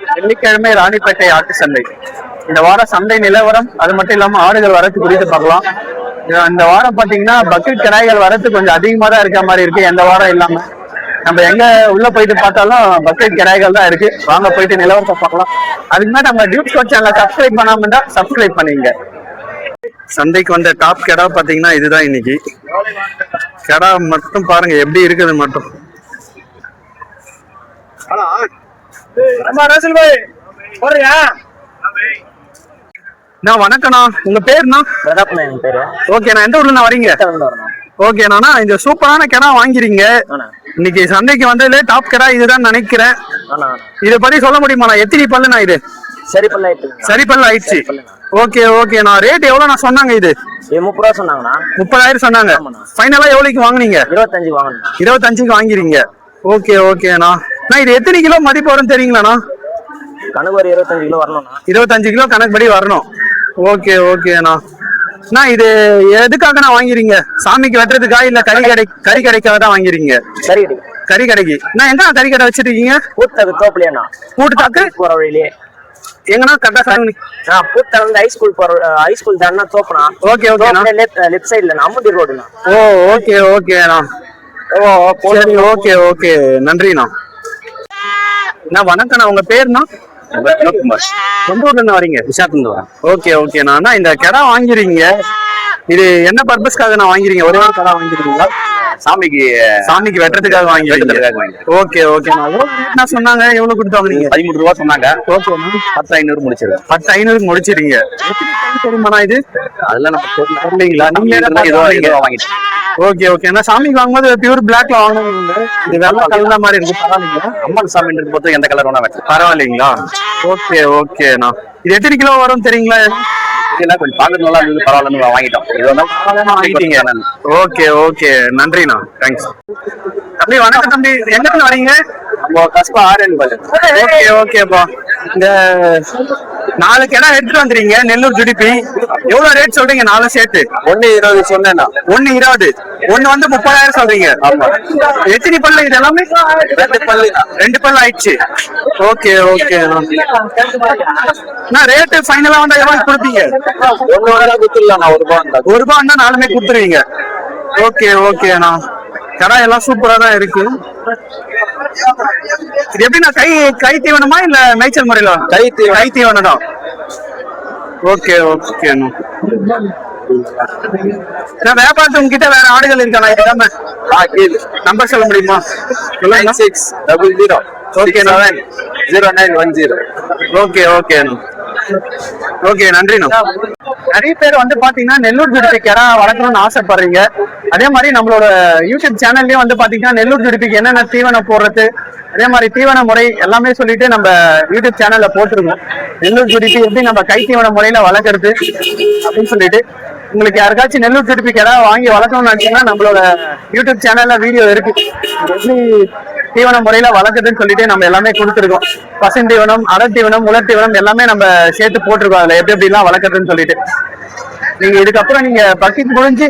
வெள்ளிக்கிழமை ராணிப்பேட்டை ஆட்டு சந்தை. இந்த வாரம் சந்தை நிலவரம் அது மட்டும் இல்லாம ஆடுகள் வரத்து குறித்து பார்க்கலாம். இந்த வாரம் பாத்தீங்கன்னா பக்கெட் கிடாய்கள் வரத்து கொஞ்சம் அதிகமா தான் இருக்க மாதிரி இருக்கு. எந்த வாரம் இல்லாம நம்ம எங்க உள்ள போயிட்டு பார்த்தாலும் பக்கெட் கிடாய்கள் தான் இருக்கு. வாங்க போயிட்டு நிலவரத்தை பார்க்கலாம். அதுக்கு மேலே நம்ம டியூப்ஸ் சேனலை சப்ஸ்கிரைப் பண்ணாம இருந்தா சப்ஸ்கிரைப் பண்ணீங்க. சந்தைக்கு வந்த டாப் கிடா பாத்தீங்கன்னா இதுதான். இன்னைக்கு கிடா மட்டும் பாருங்க எப்படி இருக்குது மட்டும். வணக்கண்ணா, உங்க பேருண்ணா? ஓகேண்ணா, எந்த ஊர்ல வரீங்க? ஓகேண்ணா, இந்த சூப்பரான கிடா வாங்கிறீங்க. இன்னைக்கு சந்தைக்கு வந்ததுல டாப் கிடா இதுதான் நினைக்கிறேன். இதை பத்தி சொல்ல முடியுமாண்ணா? எத்தனை பல்லுண்ணா இது? சரி பல்லு ஆயிடுச்சு. ஓகே ஓகேண்ணா, ரேட் எவ்வளவு நான் சொன்னாங்க? இது 30 சொன்னாங்கண்ணா. 30,000 சொன்னாங்க. ஃபைனலா எவ்வளவுக்கு வாங்குனீங்க? 25 வாங்கிறீங்க. ஓகே ஓகேண்ணா. இது எத்தனை கிலோ மதிப்பு வரும் தெரியுங்களாண்ணா? கணக்கு ஒரு 25 கிலோ வரணும். 25 கிலோ கணக்குப்படி வரணும். ஓகே ஓகேண்ணா. இது எதுக்காக நான் வாங்கிறீங்க? சாமிக்கு வெட்டுறதுக்கா இல்ல கறி கடைக்காக தான் வாங்கிறீங்க? கறி கடைக்கு. எங்க கறி கடை வச்சிருக்கீங்க? கூட்டுத்தாக்கு போற வழியிலே எங்கண்ணா? கரெக்டா ஹைஸ்கூல் தானே தோப்புனா. ஓகே ஓகேண்ணா. லெஃப்ட் சைடுல அம்மடி ரோடுண்ணா. ஓ ஓகே ஓகேண்ணா. சரி ஓகே ஓகே, நன்றிண்ணா. வணக்கண்ணா, உங்க பேருண்ணா? சொந்த ஊர்ல இருந்து வரீங்க? ஓகே ஓகேண்ணா. இந்த கிடா வாங்கிறீங்க, இது என்ன பர்பஸ்க்காக நான் வாங்கிறீங்க? ஒரே ஒரு கிடா வாங்கிருக்கீங்களா? சாமிக்கு வெட்டுறதுக்காக வாங்கிருக்கீங்க. ஓகே ஓகேண்ணா. என்ன சொன்னாங்க? எவ்வளவு கொடுத்து வாங்குறீங்க? 13 ரூபா சொன்னாங்க. ஓகேண்ணா. 10,500 முடிச்சிருக்கேன். 10,500 முடிச்சிருங்க. தெரியுமாண்ணா இது? அதெல்லாம் நம்ம தெரியலீங்களா? நீங்க வாங்கிட்டேன். Okay okay. சாமிக்கு வாங்கும்போது பியூர் பிளாக்ல வாங்கணும். இது வெள்ளை கலந்த மாதிரி இருக்கு. பரவாயில்லைங்களா? அம்மன் சாமி பொறுத்த எந்த கலர் வேணா வெட்டலாம். பரவாயில்லைங்களா? ஓகே ஓகேண்ணா. இது எத்தனை கிலோ வரும் தெரியுங்களா? கொஞ்சம் பாக்குறது நல்லா இருந்தது, பரவாயில்லன்னு வாங்கிட்டோம். வாங்கிட்டீங்க. ஓகே ஓகே, நன்றிண்ணா. தேங்க்ஸ். தம்பி வணக்கம் தம்பி, எங்க வரீங்க? கஸ்பா ஆரன். ஓகே ஓகேப்பா. இந்த 4 கிடா எடுத்துட்டு வந்துறீங்க, நெல்லூர் ஜுடிபி. எவ்வளவு ரேட் சொல்றீங்க? 4 சேர்த்து 1.20 சொன்னேன். 1.20. ஒண்ணு 30,000 சொல்றீங்க. எத்தனை பல்லு இது எல்லாமே? 2 பல்லு ஆயிடுச்சு. Okay okay. ரேட்டு ஃபைனலா வந்தா எவ்வளவு கொடுப்பீங்க? 1 ரூபாய் 4மே கொடுத்துருவீங்க. ஓகே ஓகேண்ணா. கடை எல்லாம் சூப்பரா தான் இருக்கு. இது எப்படின்னா கை தீவனமா இல்ல மேய்ச்சல் முறையில? கை தீவனம் தான். ஓகே ஓகேண்ணா. வியாபாரத்து உங்ககிட்ட வேற ஆடுகள் இருக்காண்ணா? இது இல்லாம நம்பர் சொல்ல முடியுமா? 9600 0910. ஓகே ஓகேண்ணா. ஓகே, நன்றிண்ணா. நிறைய பேர் பாத்தீங்கன்னா நெல்லூர் ஜுடிபி கிடா வளர்க்கணும்னு ஆசைப்படுறீங்க. அதே மாதிரி நம்மளோட யூடியூப் சேனல்லயும் பாத்தீங்கன்னா நெல்லூர் ஜுடிபிக்கு என்னென்ன தீவனம் போடுறது, அதே மாதிரி தீவன முறை எல்லாமே சொல்லிட்டு நம்ம யூடியூப் சேனல்ல போட்டுருக்கோம். நெல்லூர் ஜுடிபி எப்படி நம்ம கை தீவன முறையில வளர்க்கறது அப்படின்னு சொல்லிட்டு, உங்களுக்கு யாருக்காச்சும் நெல்லூர் ஜுடிபி கிடா வாங்கி வளர்க்கணும்னு நினைச்சீங்கன்னா நம்மளோட யூடியூப் சேனல்ல வீடியோ இருக்கு. எப்படி தீவன முறையில வளர்க்குதுன்னு சொல்லிட்டு நம்ம எல்லாமே கொடுத்துருக்கோம். பசுந்தீவனம், அடத்தீவனம், உலர் தீவனம் எல்லாமே நம்ம சேர்த்து போட்டிருக்கோம். அதுல எப்படி எல்லாம் வளர்க்குறதுன்னு சொல்லிட்டு நீங்க இதுக்கப்புறம் நீங்க பக்கெட் முடிஞ்சு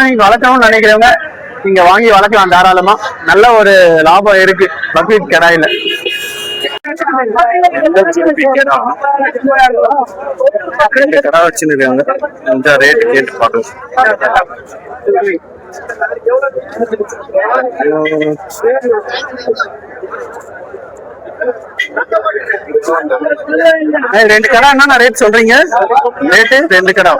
நீங்க வளர்க்கணும்னு நினைக்கிறவங்க நீங்க வாங்கி வளர்க்கலாம் தாராளமா. நல்ல ஒரு லாபம் இருக்கு பக்கெட் கிடாயில. கடை வச்சுருக்காங்க. இந்த ரேட் கேட்டு பாருங்க. ரெண்டு கடை என்ன ரேட் சொல்றீங்க? ரேட்டு 2 கடை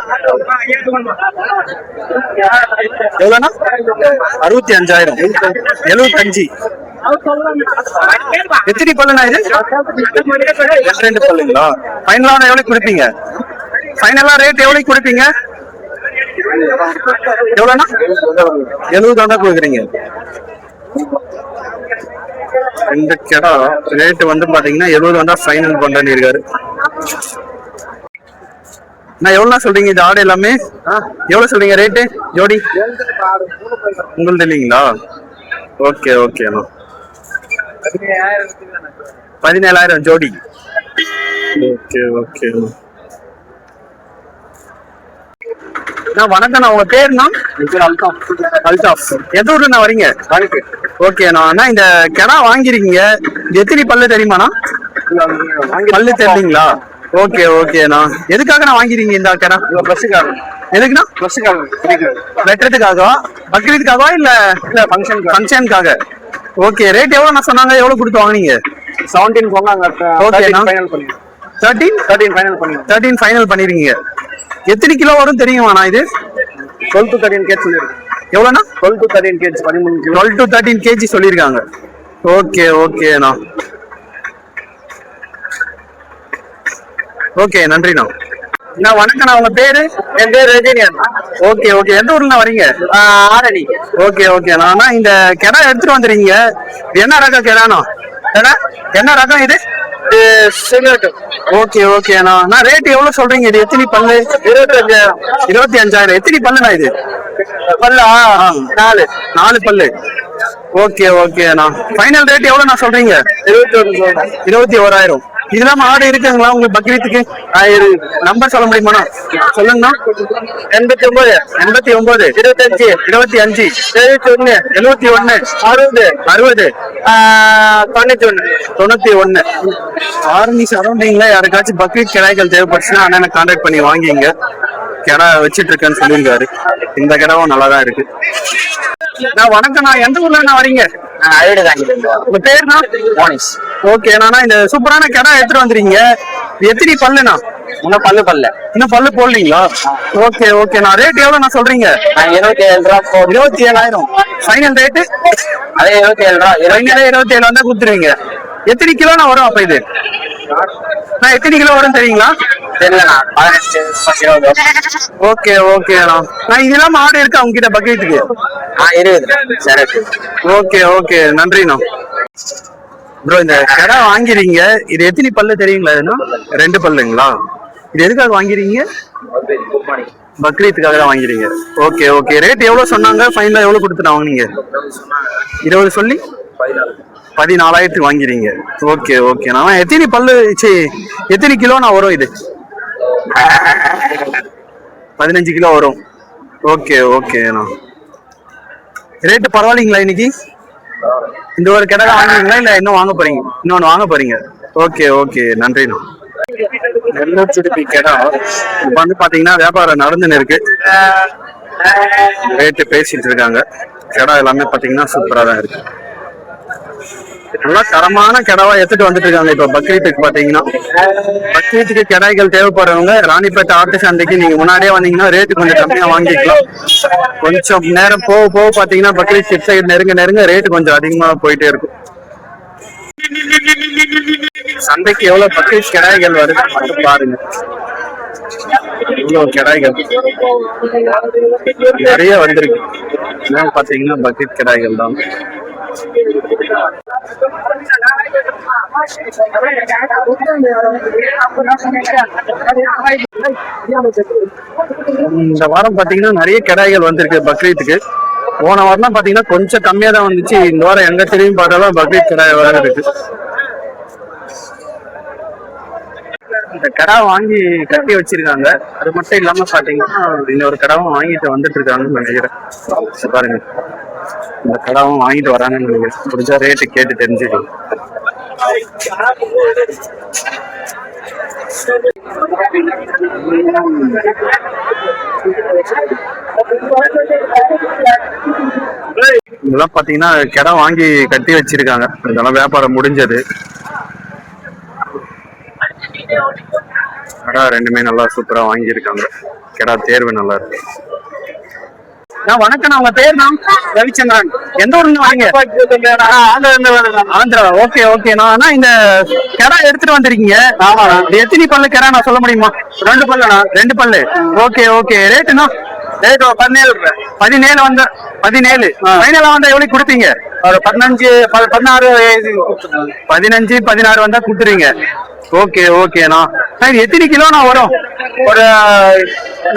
எவ்வளோண்ணா? 65,000. 75. எத்தனை பல்லுண்ணா இது? 2 பல்லுங்களா? ஃபைனலா எவ்வளவு கொடுப்பீங்க? ஃபைனலா ரேட் எவ்வளவு கொடுப்பீங்க? எவ்வளோண்ணா? 70,000 கொடுக்குறீங்க. 2 கடை ரேட் பாத்தீங்கன்னா 70,000 ஃபைனல் பண்ணி இருக்காரு. நான் எவ்வளவு சொல்றீங்க? இது ஆடு எல்லாமே எவ்வளவு சொல்றீங்க ரேட்டு ஜோடி? உங்களுக்கு இல்லைங்களா? ஓகே ஓகேண்ணா. 17,000 ஜோடி. Okay okay. வணக்கண்ணா, உங்க பேருண்ணா? அல்தாஃப். எந்த ஊர்ல வரீங்க? ஓகேண்ணா. இந்த கிடா வாங்கிருக்கீங்க, எத்தனை பல்லு தெரியுமாண்ணா? பல்லு தெரியலீங்களா? ஓகே ஓகேண்ணா. எதுக்காக நான் வாங்கிறீங்க இந்த கடை? எதுக்குண்ணா? வெட்டுறதுக்காகவா, பக்ரீத்துக்காகவா இல்ல ஃபங்க்ஷனுக்காக? ஓகே. ரேட் எவ்வளவு நான் சொன்னாங்க, எவ்வளவு கொடுத்து வாங்குனீங்க? 17 சொன்னாங்க. ஓகேண்ணா. 13 ஃபைனல் பண்ணிருக்கீங்க. எத்தனை கிலோ வரும் தெரியுமாண்ணா இது? 12 to 13 kg சொல்லிருக்கேன். எவ்வளோண்ணா? 12 to 13 kg, 13 kg. 12 to 13 kg சொல்லியிருக்காங்க. ஓகே ஓகேண்ணா. ஓகே, நன்றிண்ணா. வணக்கண்ணா, உங்க பேரு? என் பேர் ரஜினி. Okay okay. எந்த ஊர்ல வரீங்க? ஆரணி. ஓகே ஓகேண்ணா. இந்த கிடா எடுத்துட்டு வந்துறீங்க, என்ன ரகம் கிடாண்ணா? என்ன ரகம் இது? ஓகே ஓகேண்ணா. ரேட் எவ்வளவு சொல்றீங்க? இது எத்தனை பல்லு? 25,000. எத்தனை பல்லுண்ணா இது? பல்லா 4 பல்லு. ஓகே ஓகேண்ணா. ஃபைனல் ரேட் எவ்வளவு நான் சொல்றீங்க? 21,000. இதெல்லாம் ஆடு இருக்குங்களா உங்களுக்கு பக்ரீத்துக்கு? நம்பர் சொல்ல முடியுமாண்ணா? சொல்லுங்கண்ணா. 89 25 71 71 60 91. ஆரணி சரௌண்டிங்ல யாருக்காச்சும் பக்ரீத் கிடாய்கள் தேவைப்பட்டுச்சுன்னா அண்ணனை கான்டாக்ட் பண்ணி வாங்கிங்க. கிடா வச்சிட்டு இருக்கேன்னு சொல்லியிருக்காரு. இந்த கிடாவும் நல்லா தான் இருக்கு. வணக்கம். எந்த ஊர்ல வரீங்க? உங்க பேருண்ணா? ஓகே. இந்த சூப்பரான கிடா எடுத்துட்டு வந்துறீங்க. எத்தனை பல்லுண்ணா? இன்னும் பல்லு போடலீங்களா? Okay okay. ரேட் எவ்வளவு நான் சொல்றீங்க? 27,000. Final rate? அதே 27,000. 27 வந்தா கொடுத்துருவீங்க. எத்தனை கிலோண்ணா வரும் அப்ப இது? எத்தனை கிலோ வரும் தெரியுங்களா? ஓகே ஓகேண்ணா. இது இல்லாம ஆடு இருக்கு அவங்க கிட்ட பக்ரீத்துக்கு? ஓகே ஓகே, நன்றிண்ணா. ப்ரோ, இந்த கடை வாங்கிறீங்க, இது எத்தனை பல்லு தெரியுங்களா? 2 பல்லுங்களா? இது எதுக்காக வாங்கிறீங்க? பக்ரீத்துக்காக தான் வாங்கிறீங்க. Okay okay. ரேட் எவ்வளவு சொன்னாங்க? ஃபைனலா எவ்வளவு கொடுத்து வாங்குனீங்க? 20 சொல்லி 14,000 வாங்கிறீங்க. Okay okay. எத்தனை பல்லு, எத்தனை கிலோ நான் வரும் இது? 15 கிலோ வரும். ஓகே ஓகேண்ணா. ரேட்டு பரவாயில்லைங்களா இன்னைக்கு? இந்த ஒரு கடை வாங்குறீங்களா இல்ல இன்னும் வாங்க போறீங்க? இன்னொன்னு வாங்க போறீங்க. ஓகே ஓகே, நன்றிண்ணா. நெல்லூர் சுடுப்பி கடை இப்ப பாத்தீங்கன்னா வியாபாரம் நடந்துன்னு இருக்கு. ரேட்டு பேசிட்டு இருக்காங்க. கடை எல்லாமே பாத்தீங்கன்னா சூப்பரா தான் இருக்கு. நல்லா தரமான கிடாவா எடுத்துட்டு வந்துட்டு இருக்காங்க. இப்ப பக்ரீத்துக்கு பாத்தீங்கன்னா, பக்ரீத்துக்கு கிடாய்கள் தேவைப்படுறவங்க ராணிப்பேட்டை ஆட்டு சந்தைக்கு நீங்க முன்னாடியே வந்தீங்கன்னா ரேட்டு கொஞ்சம் கம்மியா வாங்கிக்கலாம். கொஞ்சம் நேரம் போக போக பாத்தீங்கன்னா பக்ரீத் சைடு நெருங்க ரேட்டு கொஞ்சம் அதிகமா போயிட்டே இருக்கும். சந்தைக்கு எவ்வளவு பக்ரீத் கிடாய்கள் வருது மட்டும் பாருங்க. இவ்வளவு கிடாய்கள் நிறைய வந்திருக்கு. பாத்தீங்கன்னா பக்ரீத் கிடாய்கள் தான். இந்த வாரம் பாத்தீங்கன்னா நிறைய கிடாய்கள் வந்திருக்கு பக்ரீத்துக்கு. போன வாரம் பாத்தீங்கன்னா கொஞ்சம் கம்மியா தான் வந்துச்சு. இந்த வாரம் எங்க திரும்பி பார்த்தாலும் பக்ரீத் கிடாய் வேற இருக்கு. இந்த கடை வாங்கி கட்டி வச்சிருக்காங்க. அது மட்டும் இல்லாம பாத்தீங்கன்னா இன்னொரு கடாவும் வாங்கிட்டு வந்துட்டு இருக்காங்கன்னு நினைக்கிறேன். பாருங்க, இந்த கடாவும் வாங்கிட்டு வராங்கன்னு நினைக்கிறேன். முடிஞ்சா ரேட்டு கேட்டு தெரிஞ்சுக்கலாம். இதெல்லாம் பாத்தீங்கன்னா கடை வாங்கி கட்டி வச்சிருக்காங்க. இதெல்லாம் வியாபாரம் முடிஞ்சது. கடை ரெண்டுமே நல்லா சூப்பரா வாங்கியிருக்காங்க. கடை தேர்வு நல்லா இருக்கு. வணக்கம். உங்க பேர்? ரவிச்சந்திரன். எந்த ஊர்ல வாங்க? ஆந்திரா. ஓகே ஓகேண்ணா. இந்த கடை எடுத்துட்டு வந்திருக்கீங்க. எத்தனை பல்லு கடை நான் சொல்ல முடியுமா? 2 பல்லுண்ணா. 2 பல்லு. Okay okay. ரேட்டுண்ணா? ரேட் 17 வந்து 17 ஃபைனலா வந்தா எவ்வளவு கொடுப்பீங்க? ஒரு 15 16 வந்தா கொடுத்துருவீங்க. ஓகே ஓகேண்ணா. இது எத்தனை கிலோண்ணா வரும்? ஒரு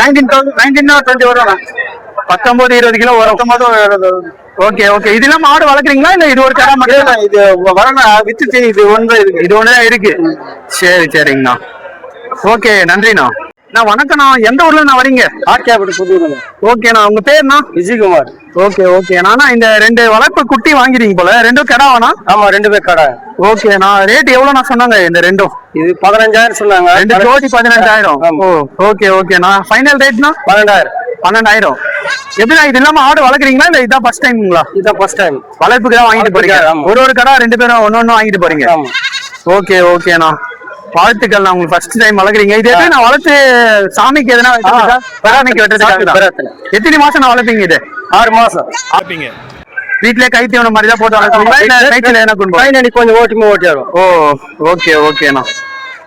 19 வரும். 19-20 கிலோ வரும். Okay okay. இதெல்லாம் மாடு வளர்க்குறீங்களா இல்ல இது ஒரு கடை மட்டும்? இது வரங்க வித்து இது ஒன்று இருக்கு. இது ஒண்ணுதான் இருக்கு. சரி சரிங்கண்ணா. ஓகே, நன்றிண்ணா. நான் வணக்கண்ணா, எந்த ஊர்ல நான் வரீங்க? ஆர்கேபடி புதுங்க. ஓகேண்ணா, உங்க பேருண்ணா? விஜயகுமார். ஓகேண்ணா, இந்த 2 வளர்ப்பு குட்டி வாங்கிறீங்க போல, 2 கிடாவாண்ணா? ஆமா, 2 பேர் கடை. ஓகேண்ணா, ரேட் எவ்வளோண்ணா சொன்னாங்க இந்த 2ம்? இது 15,000 சொன்னாங்க. 2 ஜோடி 15,000. ஓகேண்ணா, ஃபைனல் ரேட்னா 12,000. எப்படிண்ணா, இது இல்லாம ஆடு வளர்க்குறீங்களா இல்ல இதான் ஃபர்ஸ்ட் டைம்ங்களா? இதான் ஃபர்ஸ்ட் டைம். வளர்ப்புக்கு தான் வாங்கிட்டு போறீங்க? ஒரு கடை 2 பேரும் ஒன்னு வாங்கிட்டு போறீங்க? ஓகேண்ணா, வாழ்த்துக்கள். நான் உங்களுக்கு ஃபர்ஸ்ட் டைம் வளர்க்குறீங்க. இது எப்படி நான் வளர்த்து சாமிக்கு எதனா பராமிக்கு வெட்டுறதுக்கு? எத்தனை மாசம் நான் வளர்ப்பீங்க இது? 6 மாசம். வீட்லயே கை தீவனம் மாதிரி தான் போட்டு வளர்க்குறீங்களா இல்ல கைத்துல என்ன கொண்டு கொஞ்சம் ஓட்டி வரும்? ஓகேண்ணா,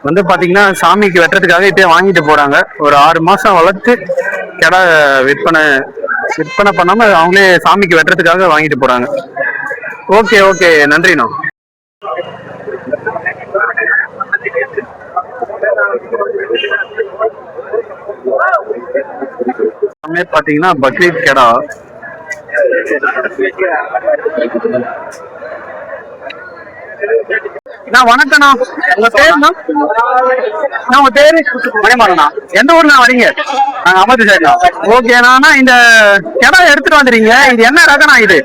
வந்து பாத்தீங்கன்னா சாமிக்கு வெட்டுறதுக்காக இப்பயே வாங்கிட்டு போறாங்க. ஒரு 6 மாசம் வளர்த்து கடை விற்பனை பண்ணாம அவங்களே சாமிக்கு வெட்டுறதுக்காக வாங்கிட்டு போறாங்க. ஓகே, நன்றிண்ணா. பாத்தீங்கன்னா பக்ரீத் கடா. வணக்கண்ணா, உங்க பேருண்ணா? உங்க பேரு? மணிமாறனா. எந்த ஊர்ல வரீங்க? அமர்த்தி சைடுண்ணா. ஓகேண்ணா, இந்த கடா எடுத்துட்டு வந்துறீங்க, இது என்ன ரகண்ணா? இது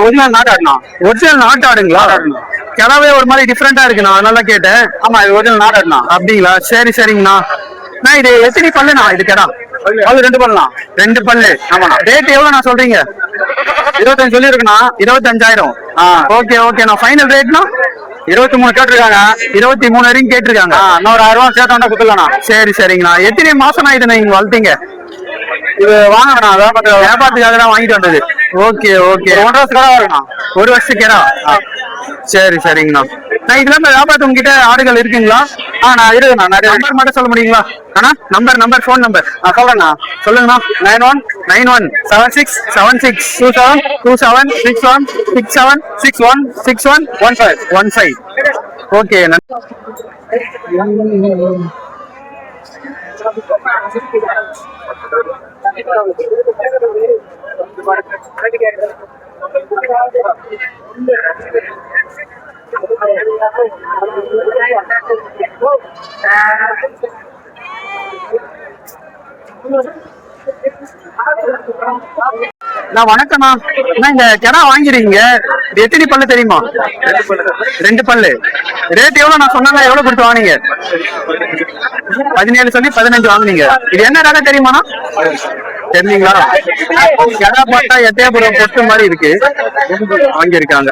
ஒரிஜினல் நாட்டாடுண்ணா. ஒரிஜினல் நாட்டாடுங்களா? கிடாவே ஒரு மாதிரி டிஃப்ரெண்டா இருக்குண்ணா, அதனால கேட்டேன். ஆமா, இது ஒரிஜினல் நாட்டாடுண்ணா. அப்படிங்களா? சரிங்கண்ணா. இது எத்தனை பல்லுண்ணா இது கடா? அது 2 பல்லுண்ணா. 2 பல்லு. ஆமாண்ணா. ரேட் எவ்வளவு நான் சொல்றீங்க? 25 சொல்லிருக்குண்ணா. 25,000. ஓகேண்ணா, ஃபைனல் ரேட்னா 23 கேட்டிருக்காங்க. 23 வரைக்கும் கேட்டிருக்காங்க. இன்னொரு 1000 ரூபாய் சேர்த்தா கொடுத்துடலாம். சரிங்கண்ணா. எத்தனை மாசம்னா இதை நீங்க வளர்த்தீங்க? இது வாங்கண்ணா, வியாபாரத்துக்காக தான் வாங்கிட்டு வந்தது. ஓகே 1 வருஷத்துக்காக வருங்கண்ணா. 1 வருஷத்துக்கா? சரிங்கண்ணா. நான் இது இல்லாம வியாபாரத்து உங்ககிட்ட ஆடுகள் இருக்குங்களா? நான் இருக்குண்ணா. நிறைய நம்பர் மட்டும் சொல்ல முடியுங்களா? நம்பர் ஃபோன் நம்பர் சொல்றேண்ணா. சொல்லுங்கண்ணா. 9192276761616115. ஓகே. வணக்கம்ண்ணா, இந்த கடா வாங்கிறீங்க, இது எத்தனை பல்லு தெரியுமா? 2 பல்லு. ரேட் எவ்வளவு நான் சொன்னாங்க? எவ்வளவு கொடுத்து வாங்கினீங்க? 17 சொல்லி 15 வாங்குனீங்க. இது என்ன ரகம் தெரியுமாண்ணா? தெரியுங்களா? கடா பார்த்தா எட்டயபுரம் பொட்டு மாதிரி இருக்கு, வாங்கியிருக்காங்க.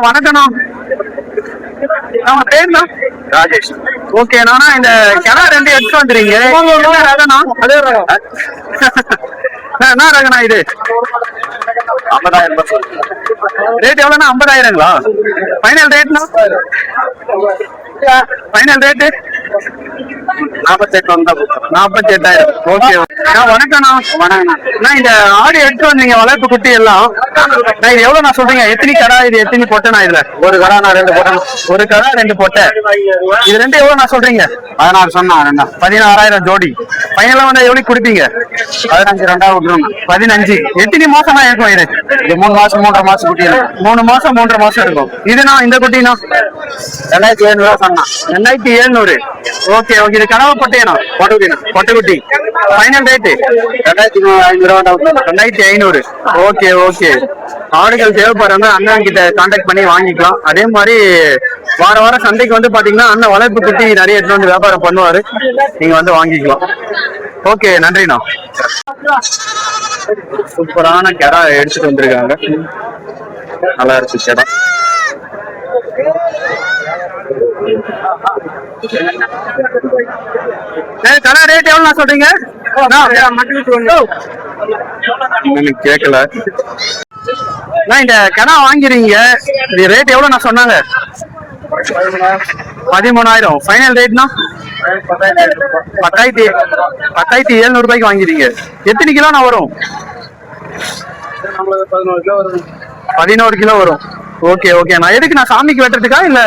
வணக்கம்ண்ணா, பேருண்ணா? ராஜேஷ். ஓகேண்ணா, இந்த கடா 2 எடுத்து வந்துறீங்க, அதே ரகம். என்ன ரகண்ணா இது? 50,000. ரேட் எவ்வளவுண்ணா? 50,000ங்களா? ஃபைனல் ரேட்னா? Final rate 48,000. ஓகே. வணக்கம்ண்ணா. இந்த ஆடு எடுத்து வந்தீங்க, வளர்ப்பு குட்டி எல்லாம், இது எவ்வளவு நான் சொல்றீங்க? எத்தனை கடா இது, எத்தனை பொட்டைண்ணா இதுல? ஒரு கடா 2 பொட்டை. ஒரு கடா 2 பொட்டை. இது 2 எவ்வளவு நான் சொல்றீங்க? 16 சொன்னா. 16,000 ஜோடி. ஃபைனலா வந்து எவ்வளவு கொடுப்பீங்க? 15 2 விட்டுருங்க. 15. எத்தனை மாசம் தான் இருக்கும் இது? 3 மாசம் 3.5 மாசம் குட்டி. 3 மாசம் 3.5 மாசம் இருக்கும். இதுனா இந்த குட்டினா 2,700 சொன்னா. 2,700. ஓகே. இது கனவு பொட்டையனா? பொட்டைக்குட்டி. Final rate 2,500. ஓகே. ஆடுகள் தேவைப்படுறவங்க அண்ணன் கிட்ட கான்டாக்ட் பண்ணி வாங்கிக்கலாம். அதே மாதிரி வாரம் சந்தைக்கு வந்து பாத்தீங்கன்னா அண்ணன் வளர்ப்பு குட்டி நிறைய எடுத்து வந்து வியாபாரம் பண்ணுவாரு, நீங்க வந்து வாங்கிக்கலாம். ஓகே, நன்றிண்ணா. சூப்பரான கடா எடுத்துட்டு வந்திருக்காங்க, நல்லா இருக்கு கடா. கடா ரேட் எவ்வளவு நான் சொல்றீங்க? கேட்கல. இந்த கடா வாங்கிறீங்க, இது ரேட் எவ்வளவு நான் சொன்னாங்க? 13,000. ஃபைனல் ரேட்னா 10,700 ரூபாய்க்கு வாங்கிறீங்க. எத்தனை கிலோ நான் வரும்? 11 கிலோ வரும். ஓகே. நான் எதுக்கு, நான் சாமிக்கு வெட்டுறதுக்கா இல்ல?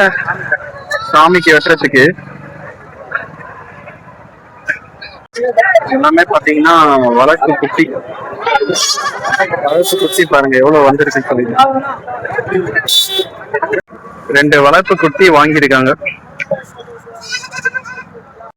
சாமிக்கு வெட்டுறதுக்கு. எல்லாமே பாத்தீங்கன்னா வளர்ப்பு குட்டி பாருங்க எவ்வளவு வந்திருக்கு சொல்லுங்க. 2 வளர்ப்பு குட்டி வாங்கியிருக்காங்க.